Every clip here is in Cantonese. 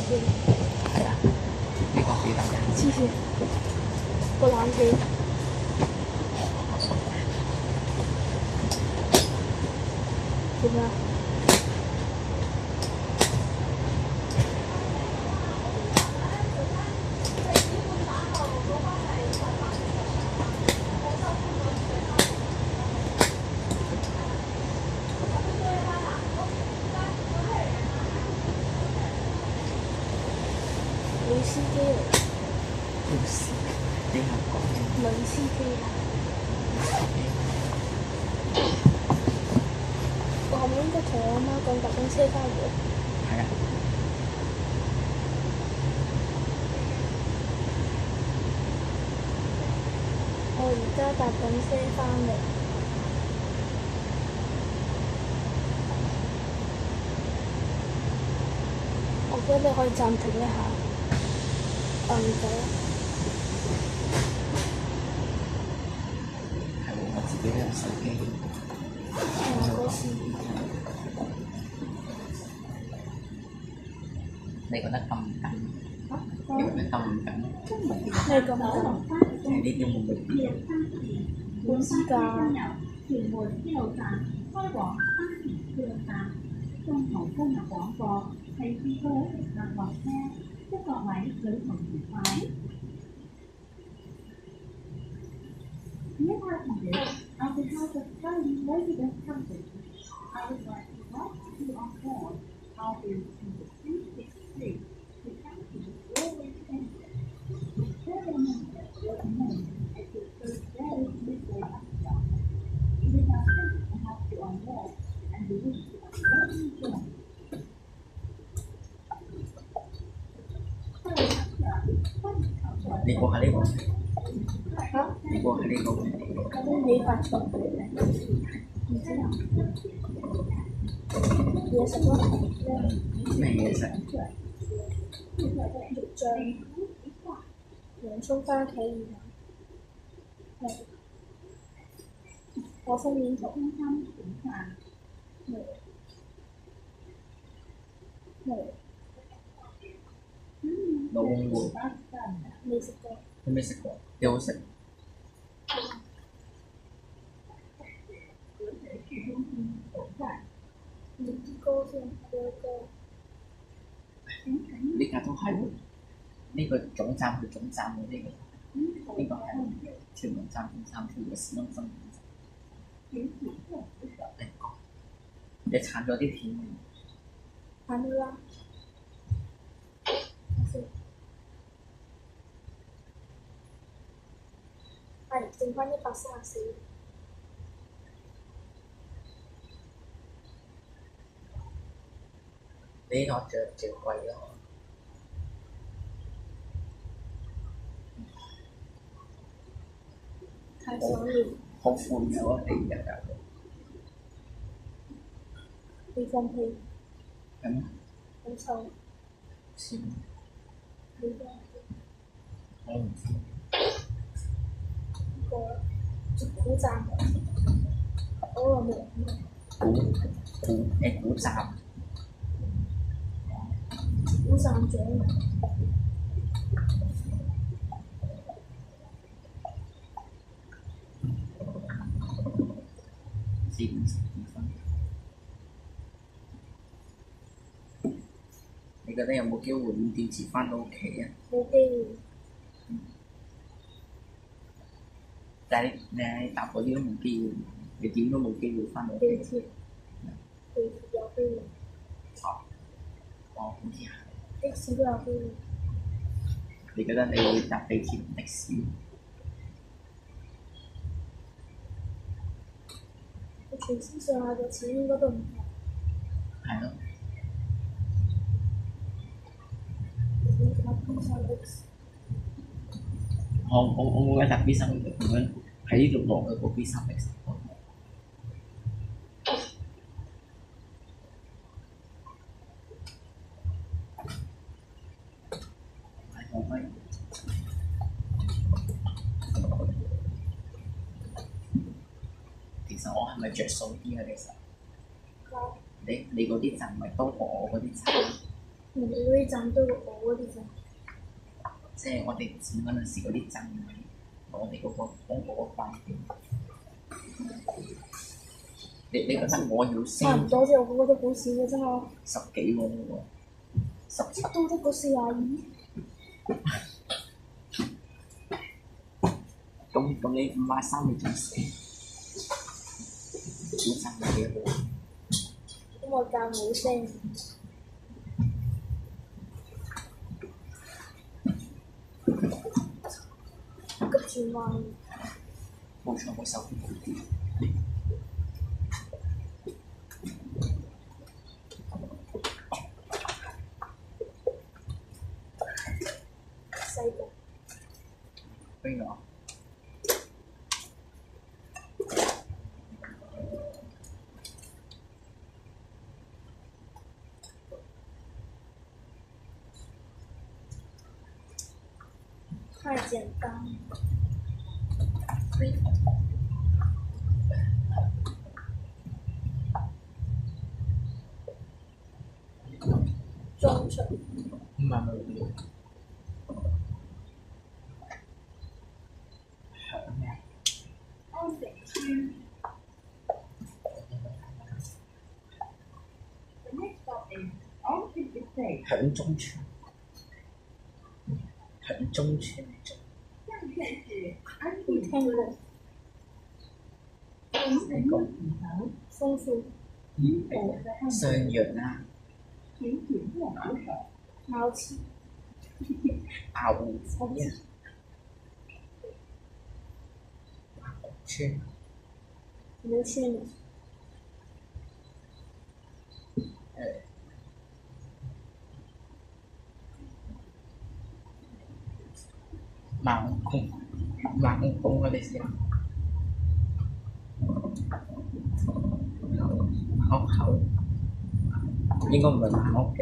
先。係啊，呢個幾得人。黐線，個冷氣。點啊？女司機嚟，故事你有講嘅女司機啊！我後面應該同我阿媽講搭緊車翻嚟。係啊，我而家搭緊車翻嚟。我覺得你可以暫停一下。唔使啦。係喎，我自己都有手機。嗰時你覺得咁唔緊？你覺得咁唔緊？咩咁緊？即係呢啲會唔會變？唔知㗎。屯門一路站開往沙田一路站，中途今日廣播提示各位乘客落車，祝各位旅途愉快。Dear passengers, on behalf of Kelly Resident Company, I would like to welcome you on board our number 363 to County Railway Station. Further message will be made at your first day midway up stop. It is our pleasure to have you on board, and we wish you a pleasant journey. 你過下呢個，嚇？你過下呢個。你發錯嚟嘅。唔知啊。嘢食咯。咩嘢食？肉醬、洋葱番茄意粉。係。我封面圖。係。係。老翁會，未食過。你未食過？幾好食？唔知歌先，歌歌。呢架都係喎，呢個總站去總站嘅呢個，呢個係屯門站總站去嘅市中心。你講，你鏟咗啲片未？揀咗啦。係，剩翻134。你呢個最貴咯。太爽了。好寬嘅喎，你日日你放屁。係咩？好臭。少，你放屁。我唔知。呢個竹股站嗰個冇。古站。股站長。4:52。你覺得有冇機會5點前翻到屋企啊？冇機會。但係你搭嗰啲都冇機會，你點都冇機會翻到屋企。地鐵有機會。好似係。的士都有機會。你覺得你會搭地鐵定的士？我全身上下嘅錢應該都唔平。係咯。我會搭 B3咁樣喺呢度落去個 B3X。其實我係咪着數啲啊？其實你嗰啲站咪多過我嗰啲站？你哋嗰啲針都會好嗰啲針，即係我哋剪嗰陣時嗰啲針，我哋嗰個廣告嗰塊片。你覺得我要差唔升多啫，我覺得好少嘅啫嘛， 10幾喎，10都得個42，咁你53你仲死，好爭幾好。咁我教冇聲，急轉彎，冇錯，我手機好啲。西部邊個？太簡單，裝出唔係冇響咩？安定村。The next stop is Orchard Estate。響中村，響中村下線是安聽定過村。本公里豐富，以北的岸上陽啊，请紧握扶手。咬齒，牛子村冇村，猛攻嗰啲先，口口應該唔係猛屋嘅。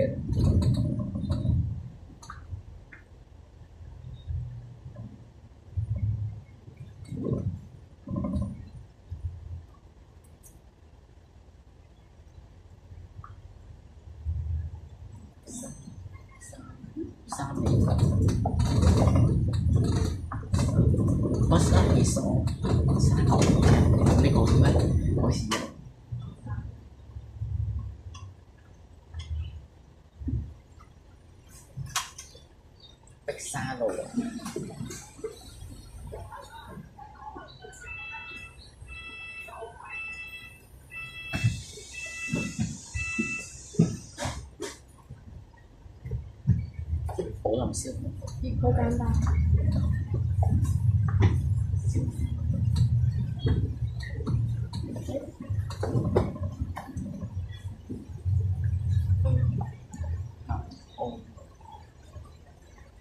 三年我三年所三年呢個咩？好似有碧沙路啊！寶林燒紅葉好簡單，啊，哦，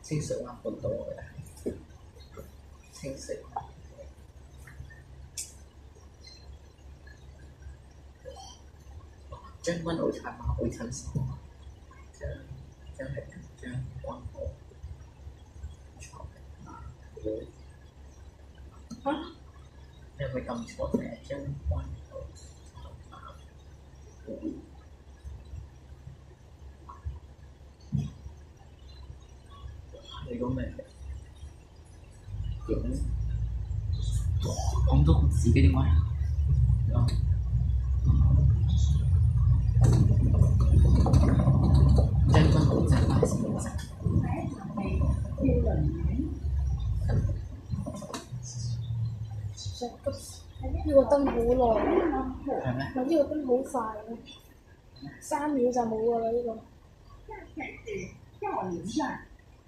清水灣半島嘅，清水灣。將軍澳茶馬會診所，將係將軍澳。嚇？你係咪撳錯嘅？將軍澳你講咩？咁多自己點解？將軍澳站巴士站。下一場係兆麟苑。呢個燈好耐，係咩？呢個燈好快嘅，3秒就冇㗎啦呢個。下線是兆麟站。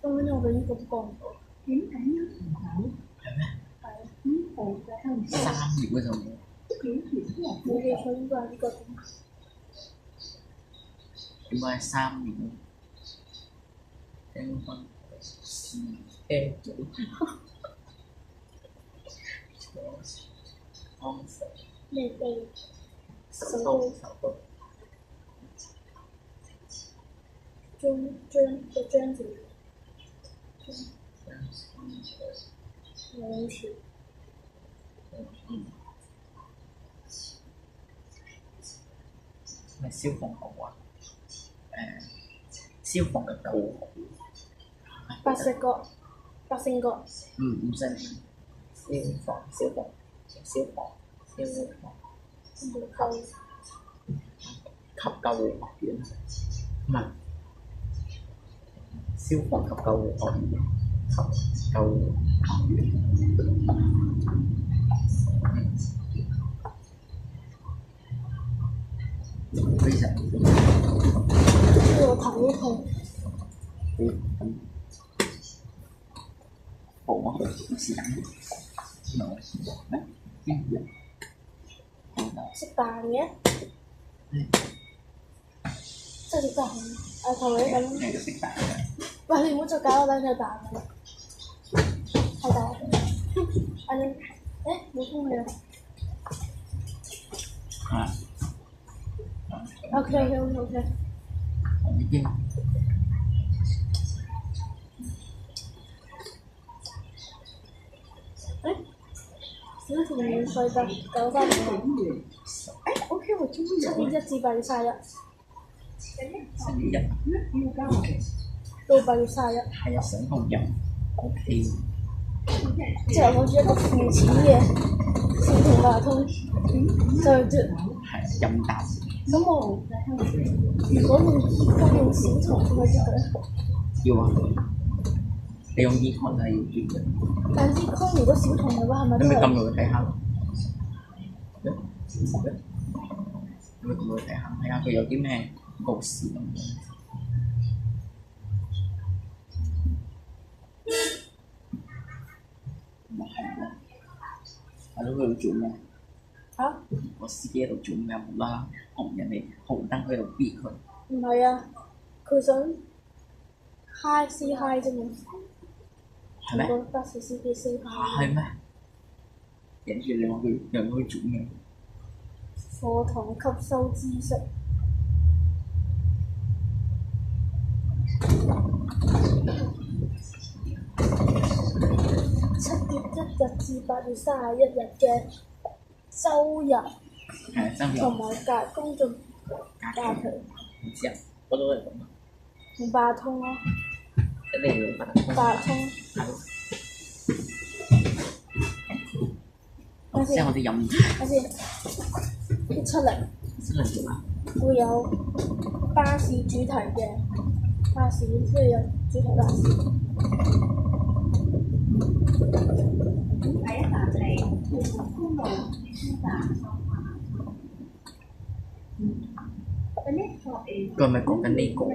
根本我哋呢個都過唔到。請緊握扶手。係咩？係啊，以北嘅岸3秒就冇。請緊握冇記扶手。錯應該係呢個燈。點解係3秒？將軍澳是 A 組。安石咩機？首首都張字，兩條，咪消防局啊？消防嘅救護學院。白石角、百勝角、唔使消防及救護學院，唔係消防及救護學院及救護學院。非常我頭都痛。好啊，是咁。冇邊樣？食飯嘅，即係食飯。同你咁。咩叫食飯嘅？喂，你唔好再搞我等佢蛋啦。係蛋。冇風嘅。OK。已經。小童免費得93年。OK，我中意7月1至8月31。7月1到8月31。係啊，想紅人 OK。即係我攞住一個付錢嘅小童八達通，就去嘟。係飲啖。咁我如果用小童點解嘟嘅？要啊！你用 econ 係要嘟嘅。但係 econ 如果小童嘅話，係咪都係？你咪撳落去睇下。你咪撳落去睇下佢有啲咩告示咁樣。係咯，佢喺度做咩？嚇？個司機喺度做咩？無啦啦紅人哋紅燈喺度逼佢。唔係啊，佢想 hi say hi 啫嘛。係咩？個巴士司機 say hi。係咩？跟住你話佢又去做咩？課堂吸收知識。7月1日至8月31日嘅週日，同埋公眾假期。唔知啊，我都係咁啊。用八達通咯。一定要用八達通。八達通。係咯。即係我哋飲。睇先，170。170做啊？會有巴士主題嘅巴士，即係有主題巴士。第一站嚟屯門公路車站。佢係咪講緊呢個啊？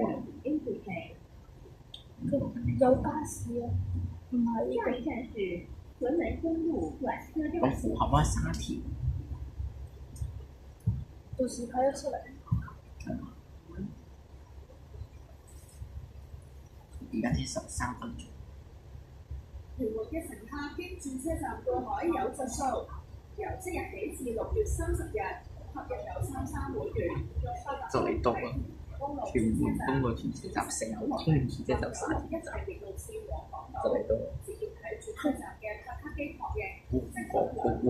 有巴士啊，唔係呢個。咁符合啊沙田。到時睇得出嚟。而家先13分鐘。屯門嘅乘客經轉車站過海有質素，由即日起至6月30日，合1933會員就嚟到啦！屯門公路轉車站成日通轉車就沙田站，就嚟到。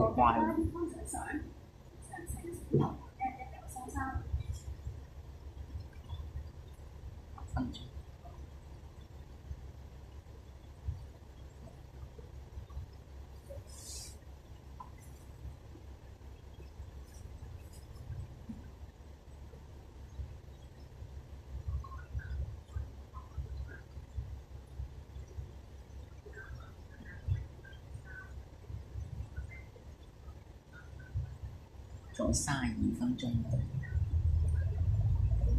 好快啊！分鐘。仲32分鐘。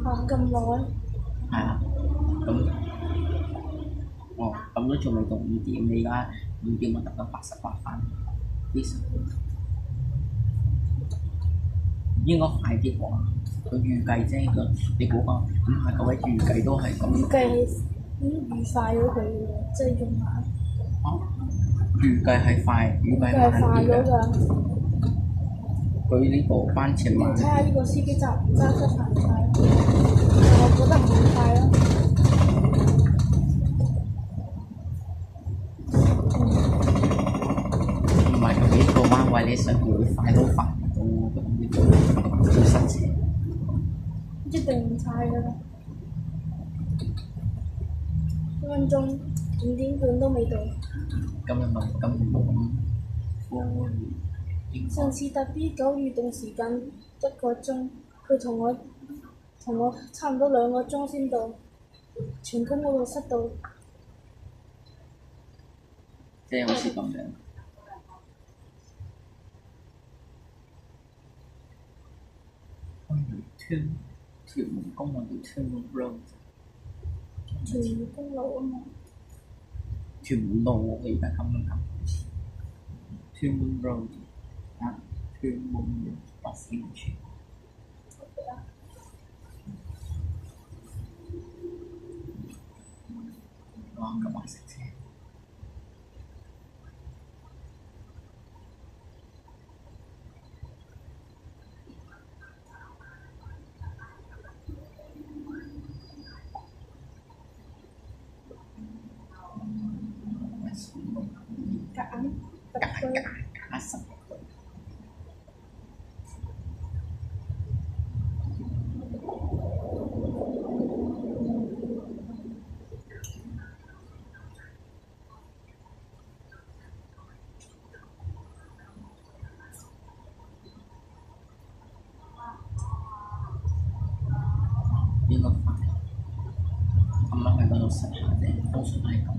行咁耐？係啊，咁都仲未到5點，你而家5點我得到88分，非常應該快啲啩？佢預計啫，你估下，唔係各位預計都係咁。預計係已經預快咗佢嘅，即係用慢。預計係快，預計慢啲嘅。佢呢個班次慢。睇下呢個司機揸唔揸得快唔快？我覺得唔會快咯。唔係佢呢個彎位，你想佢會快都快唔到，咁呢個好塞車。一定唔快㗎啦。1分鐘5點半都未到。咁又咪咁冇咁富應上次搭 B9預定時間1個鐘，佢同我差唔多2個鐘先到，全公嗰度塞到。即係好似咁樣。屯門公路叫屯門 road。屯門公路啊嘛。屯門路我而家咁樣咁。屯門 road 啊，屯門巴士處。哇！咁快塞車。夾實。邊個快？咁啱喺嗰度實下啫，多數都係咁。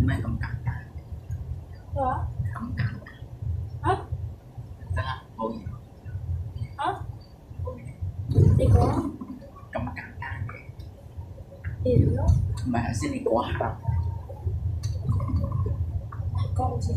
咩咁簡單？咩話？咁簡單？啊？得啦，冇嘢。啊？冇嘢。你講。咁簡單嘅。點咯？唔係頭先你嗰下。講唔知。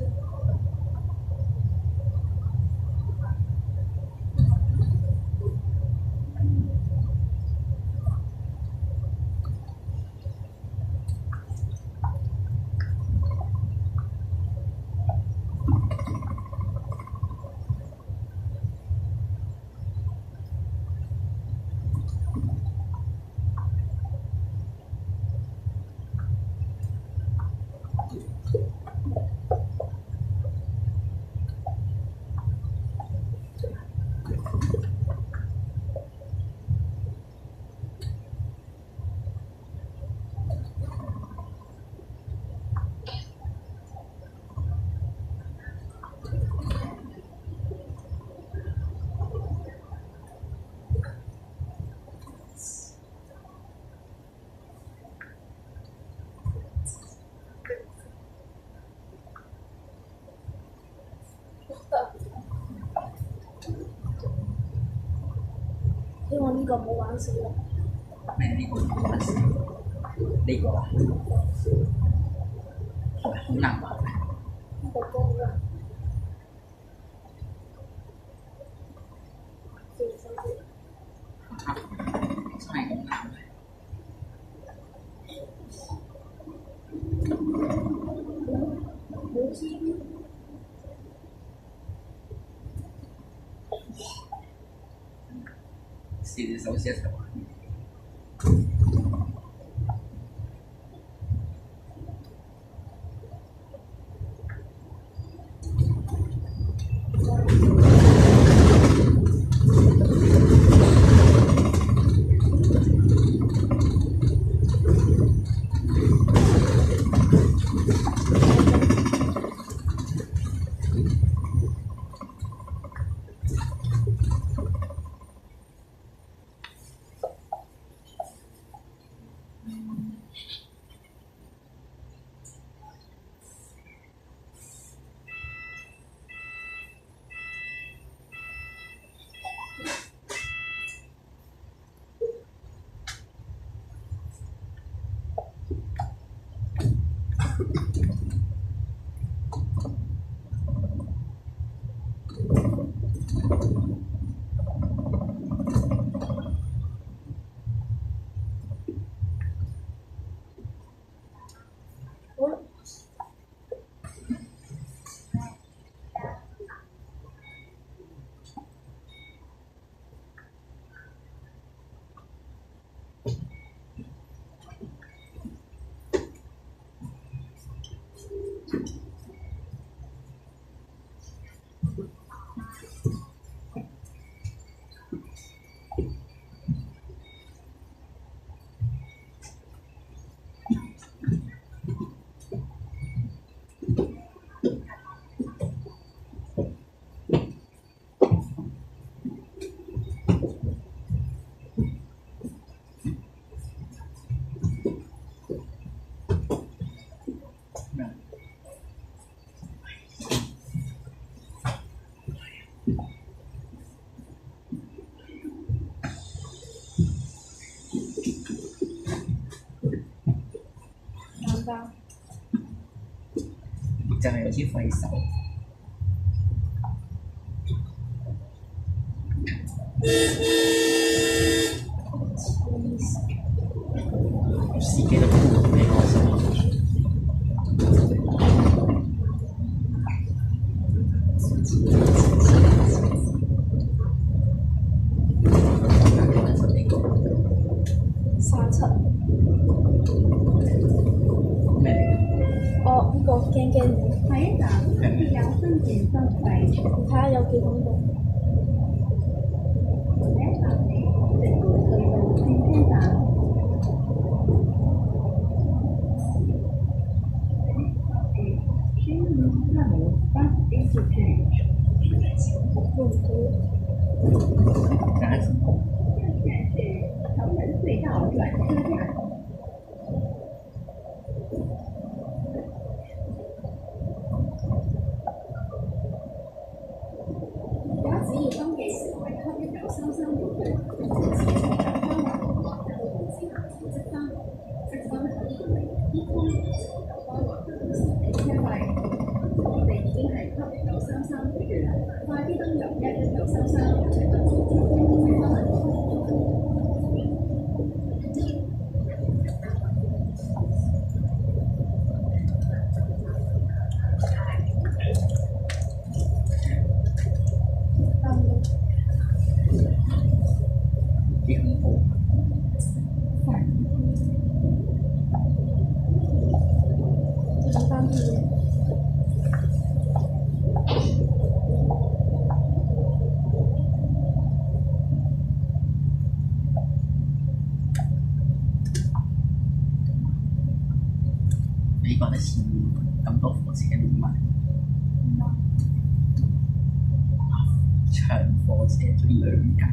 呢個冇玩死人，咩呢個冇玩死？呢個啊，係咪好難玩啊？呢個都好難。真係咁難嘅。冇知四隻手指一齊玩。好啦，簡單。就係有啲費手。司機都幾開心。37。咩嚟㗎？哦，呢個驚驚魚，下一站是要分點收費。你睇下有幾恐怖。下一站係直路隧道轉車站。Train level bus interchange。會唔會？梗係现在是城门隧道转车站。假只要登記成為給1933會員，此時有優惠，有無之下調積分，積分可以用嚟啲通有優惠同時俾車費。我哋已經係給1933會員，快啲登入11933取得自資積分。幾恐怖。簡單啲嘢。你覺得似咁多火車嘅點啊？長火車仲2架。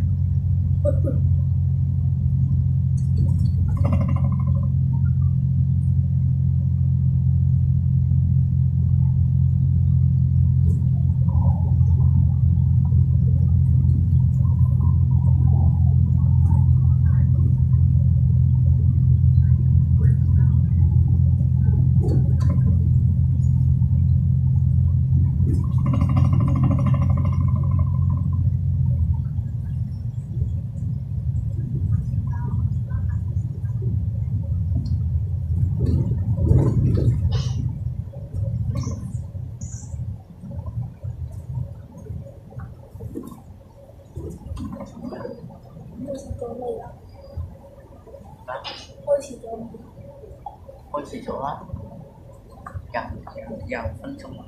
睡着啦，要分钟了。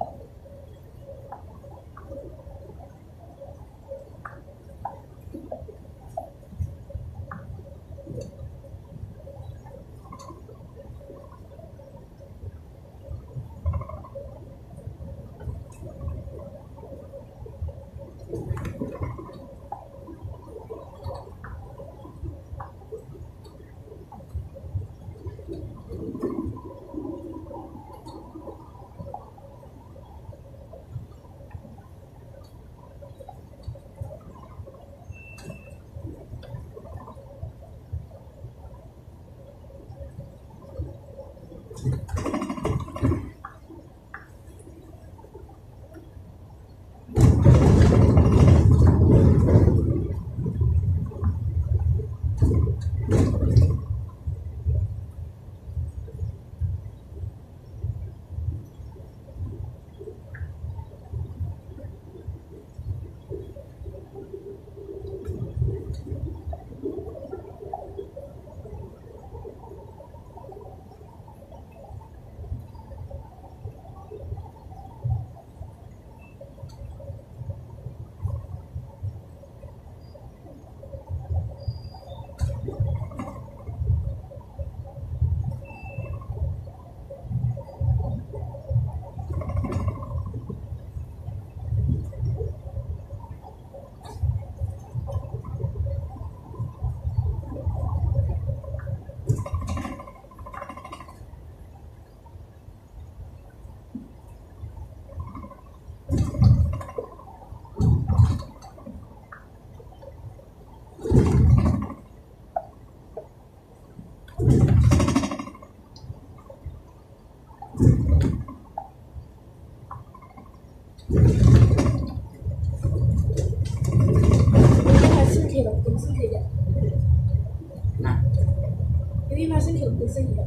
星期六定星期日？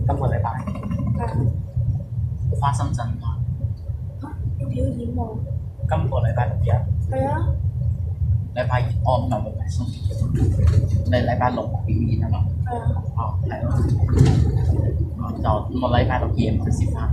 今個禮拜係啊。花深圳嘛？嚇！要表演喎。今個禮拜6日。係啊。禮拜二唔係星期六，你禮拜六表演係嘛？係啊。哦，係咯。就我禮拜六夜晚先翻。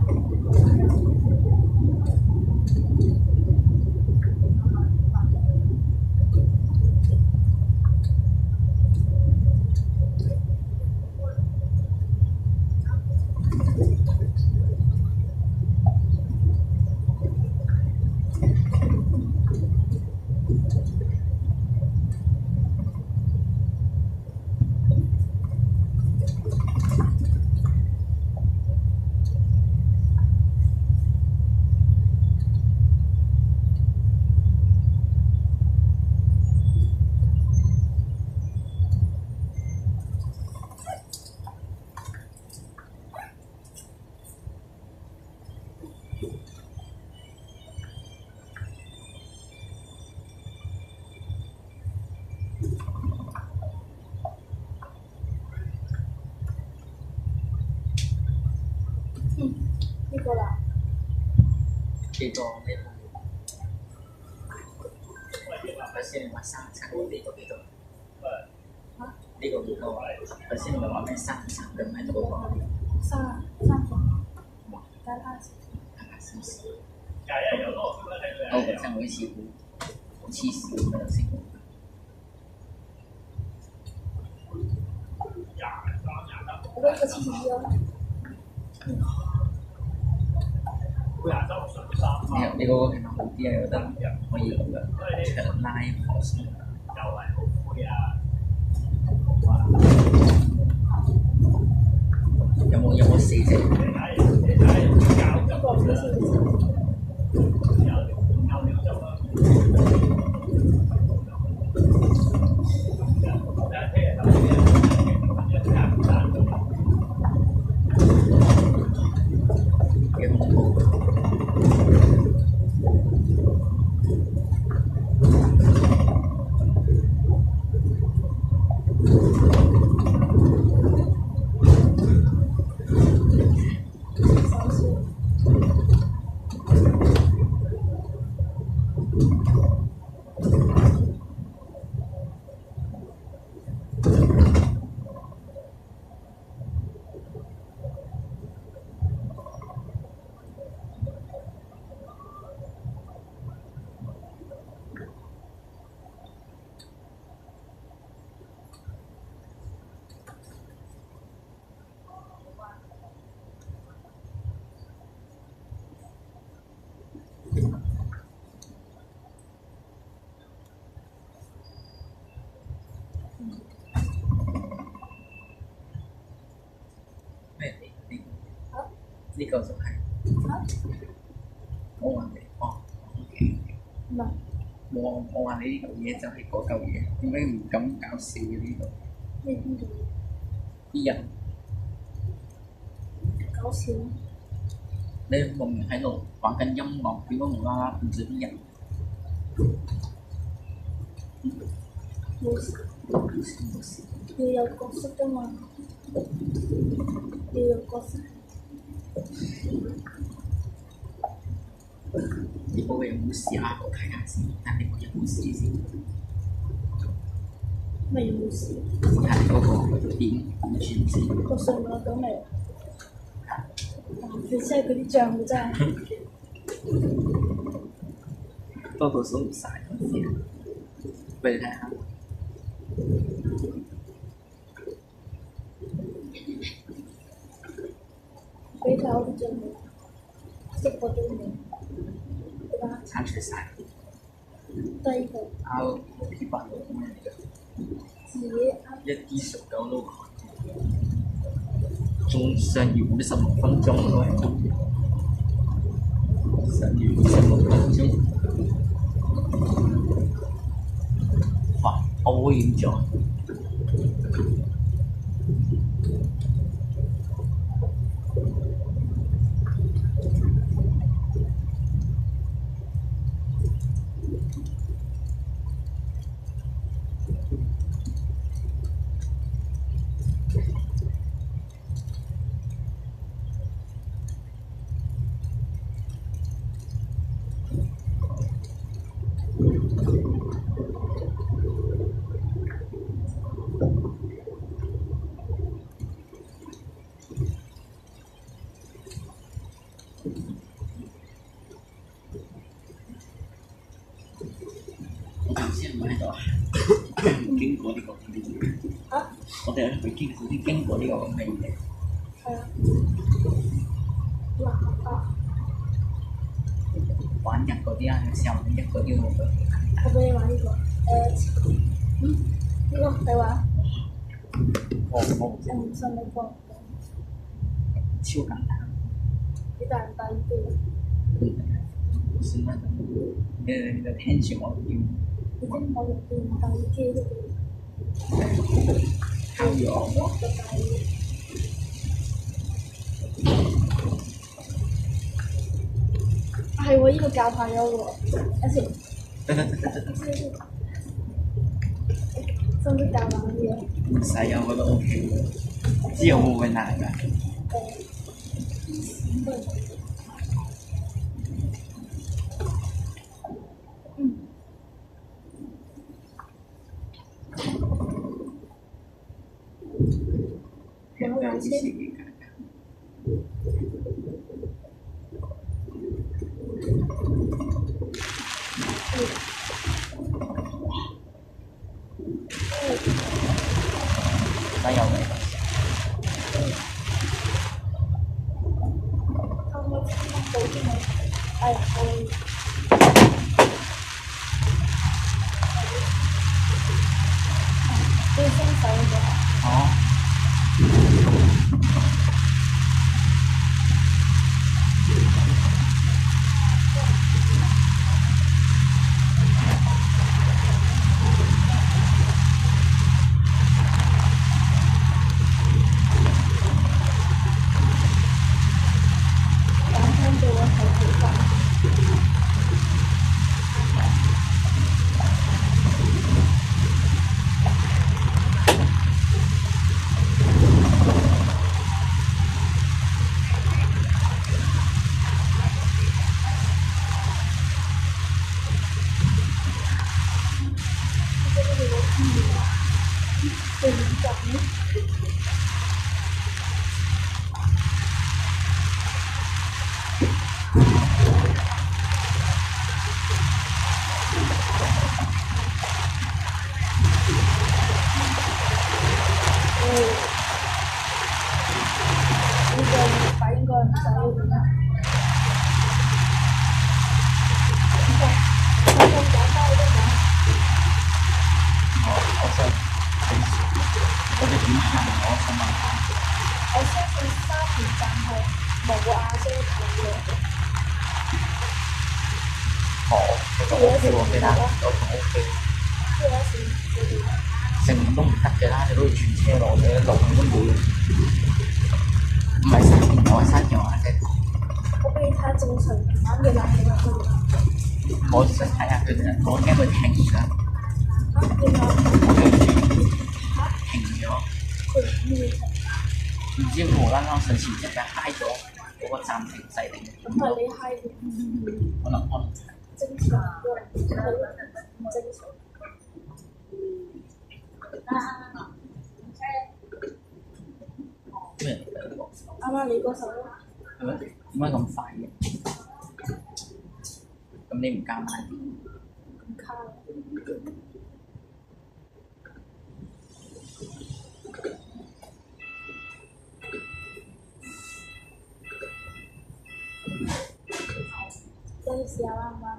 呢個啦。呢個頭先你話生層呢個幾多？嚇？呢個幾多？頭先你咪話咩生層嘅唔係嗰個？三房，加20。我本身我一起好氣死我了先。我嗰個71哦。你嗰個其實好啲啊，有得可以咁樣長拉火線。有冇4隻？呢個唔知先。個就係我話你OK，唔係我話你呢嚿嘢就係嗰嚿嘢，點解唔咁搞笑嘅呢度？咩邊度啲人搞笑？你明明喺度玩緊音樂，點解無啦啦變咗啲人？冇事，冇事，要有角色㗎嘛，要有角色。你嗰個有冇事啊？我睇下先，但你個有冇事先？咩冇事？睇嗰個點轉先。個數碼咁嚟，你真係嗰啲帳真係。多到數唔晒嗰啲，俾你睇下。俾睇我啲帳冇，即個都冇，對吧？刪除晒，第二個然後批版咗咁樣嘅，自己一啲熟狗都仲上完56分鐘咯，上完56分鐘，哇！好嚴重。我頭先唔喺度啊，經過呢個啊，我哋係經過呢個味嘅。係啊，嗱啊，玩日嗰啲啊，有時候日嗰啲我覺得我俾你玩呢個，呢個你玩，我我唔信你講，超簡單，幾大人大耳機，算啦，你就聽住我叫，已經冇用電大耳機都靠住我。個大耳。係喎，呢個教派咗喎，一時。使唔使教難啲啊？唔使啊，我覺得 OK 嘅。之後會唔會難㗎？有冇兩千？加油嚟！差唔多到先好。哎呀，最新手嘅。哦。我相信沙田站係無亞式好，其實 OK 喎，幾單都 OK。即係有時成年都唔得嘅啦，你都要轉車路嘅，路向都冇。唔係沙田有啊，沙田有啊啫。我俾你睇下正常版嘅冷氣嗰度。我想睇下佢哋，我驚佢停㗎。嚇？點解？我驚佢停咗。佢咩？唔知無啦啦上次即係嗨咗嗰個暫停掣定咁係你嗨嘅，可能正常嘅，唔正常。咩嚟㗎呢個？啱啱你嗰首咯，係咪？點解咁快嘅？咁你唔加慢啲？咁卡啦。真係試下啦，好嗎？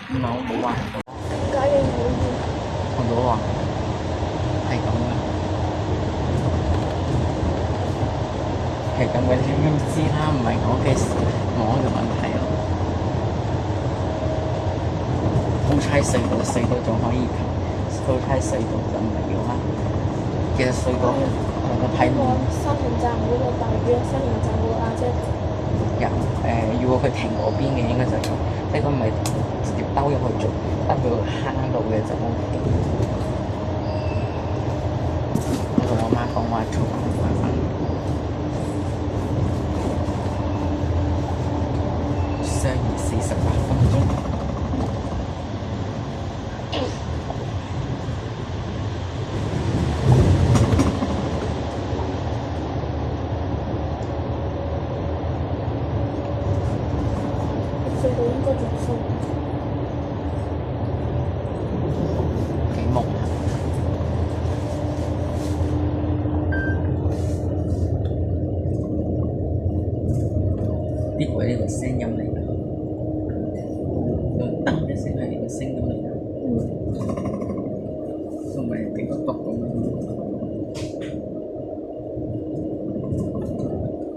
唔係我冇話，點解你冇要？我冇話係咁嘅，係咁嘅，你點樣知啦？唔係我嘅問題咯。好彩隧道仲可以求，好彩隧道就唔係要啦。其實隧道我睇唔我沙田站嗰個大約沙田站嗰個阿姐有如果佢停嗰邊嘅應該就有，呢個唔係直接兜入去做，兜到坑度嘅就 OK。我同我媽講話做翻翻12:48分鐘。隧道應該仲鬆。幾木啊！呢個係呢個聲音嚟㗎，個燈嘅聲係呢個聲音嚟㗎，同埋幾個角咁樣。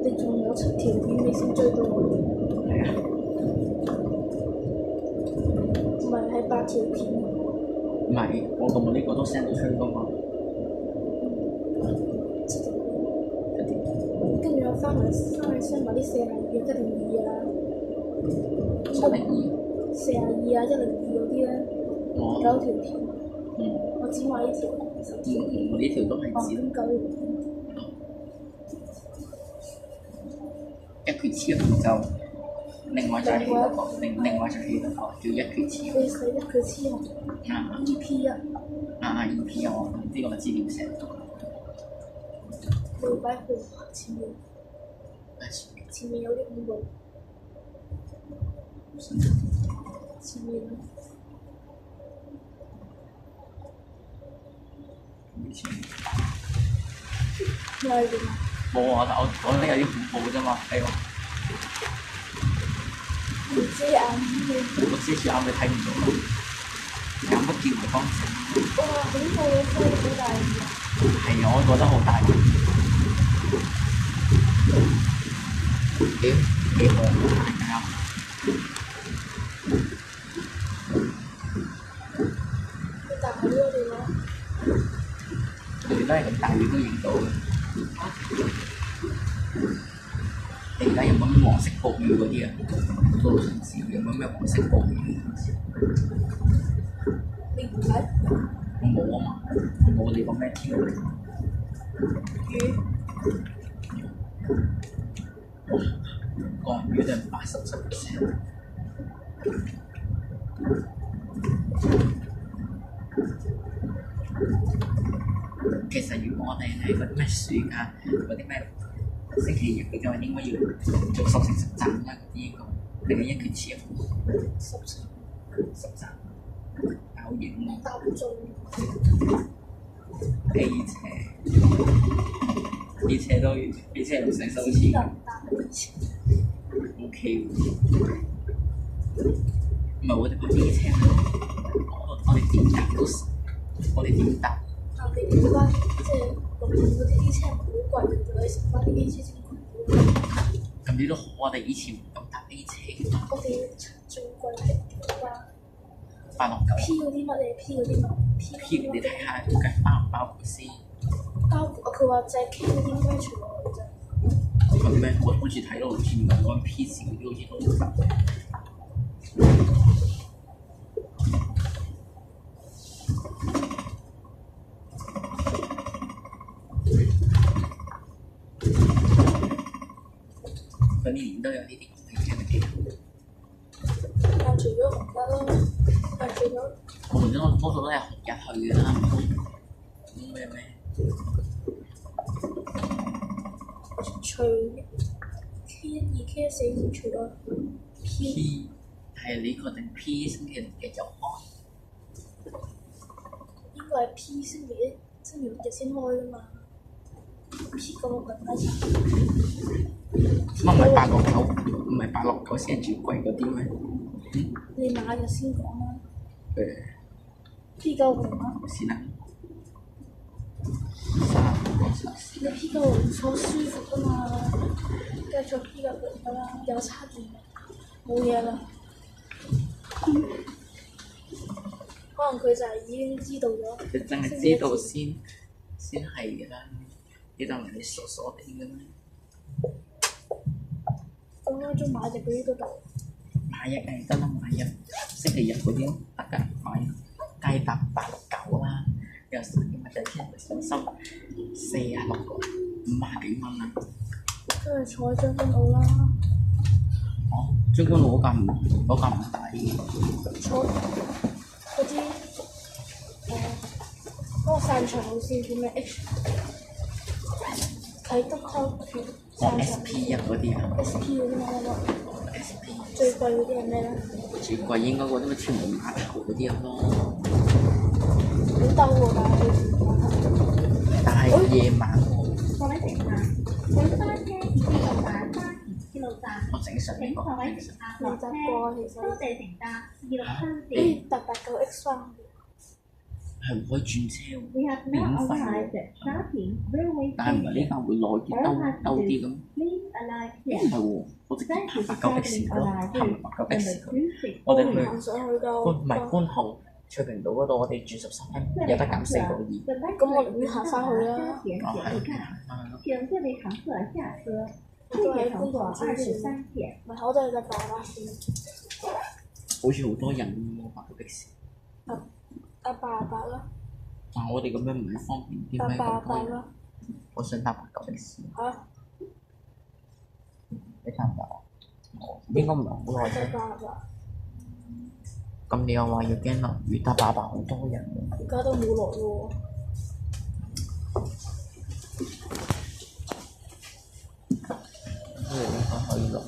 你仲有7條片你先追到我，係啊，唔係係8條片。唔係我同我呢個都 send 到出㗎嘛。跟住我翻嚟 send 埋啲42、102啊， 702。 42啊、102嗰啲咧我9條片，嗯我只買呢條10條。我呢條都係哦，指咁9條片。一拳超就另外再起一個，另外再起一個叫一拳超。佢寫一佢黐紅啊 EP1，EP 我唔知個資料寫到。佢擺佢前面，前面有啲五路，前面又係點？冇啊！我覺得有啲恐怖啫嘛，係喎。唔知啊，我遮住眼你睇唔到，眼乜叫唔方正？哇！恐怖嘅聲好大聲。係啊，我覺得好大。幾好啊！佢大咗我哋咯。佢都係咁大，你都認到嘅。你而家有冇咩黃色暴雨嗰啲啊？嗰度城市有冇咩黃色暴雨？你唔睇我冇啊嘛，我冇你講咩天氣？雨？降雨都係87%。其實如果我哋喺嗰啲咩暑假嗰啲咩星期日嘅話應該要做10成10站啦，嗰啲應該定係一拳超10 10站搞完啦。搭唔中， A 車都 A 車唔使收錢搭，OK 喎。唔係我哋講 A 車，我哋點搭都，我哋點搭？但係點解即係六點嗰啲 A 車唔好貴嘅，就係食翻啲 A 車先貴。咁你都好，我哋以前唔敢搭 A 車，我哋最貴係點啊869。 ？P 嗰啲乜嘢？P 嗰啲乜 P 你睇下究竟包唔包括先？包佢話就係 P 嗰啲應該全部嘅啫。係咩？我好似睇到好似唔係講 P 字嗰啲好似都得。佢年年都有呢啲咁嘅嘢。但除咗紅得咯，但除咗我們多數都係紅日去嘅啦，咩？除 K1、2、K4除咗 P， P 係你確定 P 星期六日就開？應該係 P 星期六日先開噶嘛。P 嗰個品牌茶，乜唔係869？唔係869先係最貴嗰啲咩？你哪日先講啦誒， ？P 90啊，先啦。你 P 90坐舒服噶嘛，梗係坐 P 90噶啦，有叉電，冇嘢啦。可能佢就係已經知道咗。佢真係知道先係嘅啦，你當人哋傻傻地嘅咩？咁嗰種買隻嗰啲都得。買一梗係得啦，買一星期日嗰啲得㗎，買雞搭869啦，有時物仔天上心46個50幾蚊啊！都係坐喺將軍澳啦，哦，將軍澳嗰間唔抵，坐嗰啲嗰個散場路線叫咩 H？啟德開橋散場 SP 入嗰啲啊 SP 嗰啲嘛，SP 最貴嗰啲係咩咧？最貴應該嗰啲咩屯門碼頭嗰啲咯，好兜喎，但係但係夜晚各位乘客，本班車已經到達沙田鐵路站，我正常呢個請各位正常。乘客落車，多謝乘搭2634。搭89X 翻去。係唔可以轉車喎， We have now arrived at Shatin Railway 但係唔係呢 Station. 間會耐啲兜啲咁？ Please alight 唔 here. 係喎，我直接 Thank you 拍 for 89X travelling 咯， on 拍 our 埋 route.89X Number 264. 我哋去行上去㗎。唔係觀塘翠屏道嗰度，我哋轉13蚊，有得減4個2。咁我寧願行返去啦。哦，係係咯。請這位乘客下車，地都喺鐵乘坐觀塘先23線。唔係，我都係搭大巴線。好似好多人喎，拍到的士。搭88啦，但係我哋咁樣唔係方便啲咩？搭咁多88人，啦。我想搭89的士，嚇！你搭唔搭啊？應該唔係好耐搭啫。88，咁你又話要驚落雨，搭88好多人喎。而家都冇落喎。呢個應該可以落。